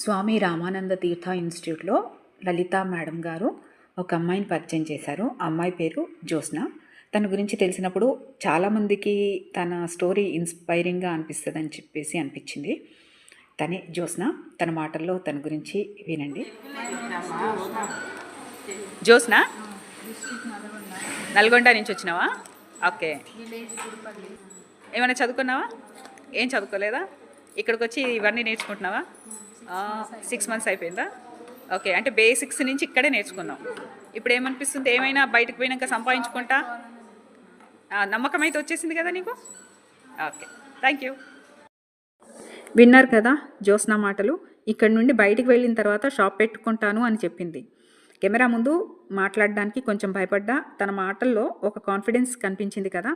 స్వామి రామానంద తీర్థ ఇన్స్టిట్యూట్లో లలిత మేడం గారు ఒక అమ్మాయిని పరిచయం చేశారు. ఆ అమ్మాయి పేరు జ్యోత్స్న. తన గురించి తెలిసినప్పుడు చాలామందికి తన స్టోరీ ఇన్స్పైరింగ్గా అనిపిస్తుందని చెప్పేసి అనిపించింది. తనే జ్యోత్స్న. తన మాటల్లో తన గురించి వినండి. జ్యోత్స్న, నల్గొండ నుంచి వచ్చినావా? ఓకే. ఏమైనా చదువుకున్నావా? ఏం చదువుకోలేదా? ఇక్కడికి వచ్చి ఇవన్నీ నేర్చుకుంటున్నావా? 6 months అయిపోయిందా? ఓకే. అంటే బేసిక్స్ నుంచి ఇక్కడే నేర్చుకున్నాం. ఇప్పుడు ఏమనిపిస్తుంది? ఏమైనా బయటకు పోయినాక సంపాదించుకుంటా నమ్మకం అయితే వచ్చేసింది కదా నీకు? Okay, thank you. విన్నారు కదా జ్యోత్స్న మాటలు. ఇక్కడ నుండి బయటికి వెళ్ళిన తర్వాత షాప్ పెట్టుకుంటాను అని చెప్పింది. కెమెరా ముందు మాట్లాడడానికి కొంచెం భయపడ్డా తన మాటల్లో ఒక కాన్ఫిడెన్స్ కనిపించింది కదా.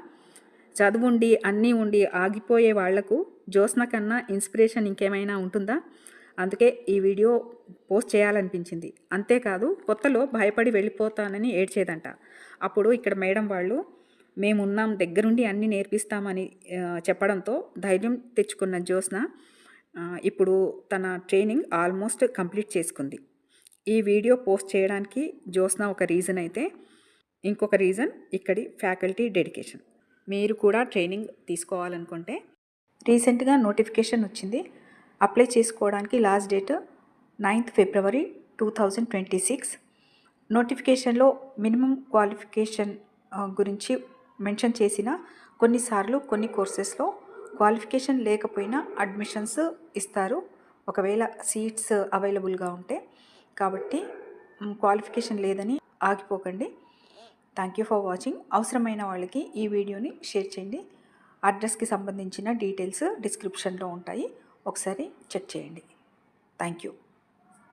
చదువుండి అన్నీ ఉండి ఆగిపోయే వాళ్లకు జ్యోత్స్న కన్నా ఇన్స్పిరేషన్ ఇంకేమైనా ఉంటుందా? అందుకే ఈ వీడియో పోస్ట్ చేయాలనిపించింది. అంతేకాదు కొత్తలో భయపడి వెళ్ళిపోతానని ఏడ్చేదంట. అప్పుడు ఇక్కడ మేడం వాళ్ళు మేమున్నాం, దగ్గరుండి అన్నీ నేర్పిస్తామని చెప్పడంతో ధైర్యం తెచ్చుకున్న జ్యోత్స్న ఇప్పుడు తన ట్రైనింగ్ ఆల్మోస్ట్ కంప్లీట్ చేసుకుంది. ఈ వీడియో పోస్ట్ చేయడానికి జ్యోత్స్న ఒక రీజన్ అయితే, ఇంకొక రీజన్ ఇక్కడి ఫ్యాకల్టీ డెడికేషన్. మీరు కూడా ట్రైనింగ్ తీసుకోవాలనుకుంటే రీసెంట్గా నోటిఫికేషన్ వచ్చింది. అప్లై చేసుకోవడానికి లాస్ట్ డేట్ 9th February 2026. నోటిఫికేషన్లో మినిమం క్వాలిఫికేషన్ గురించి మెన్షన్ చేసిన కొన్నిసార్లు కొన్ని కోర్సెస్లో క్వాలిఫికేషన్ లేకపోయినా అడ్మిషన్స్ ఇస్తారు, ఒకవేళ సీట్స్ అవైలబుల్గా ఉంటే. కాబట్టి క్వాలిఫికేషన్ లేదని ఆగిపోకండి. Thank you for watching. అవసరమైన వాళ్ళకి ఈ వీడియోని షేర్ చేయండి. అడ్రస్కి సంబంధించిన డీటెయిల్స్ డిస్క్రిప్షన్లో ఉంటాయి, ఒకసారి చెక్ చేయండి. Thank you.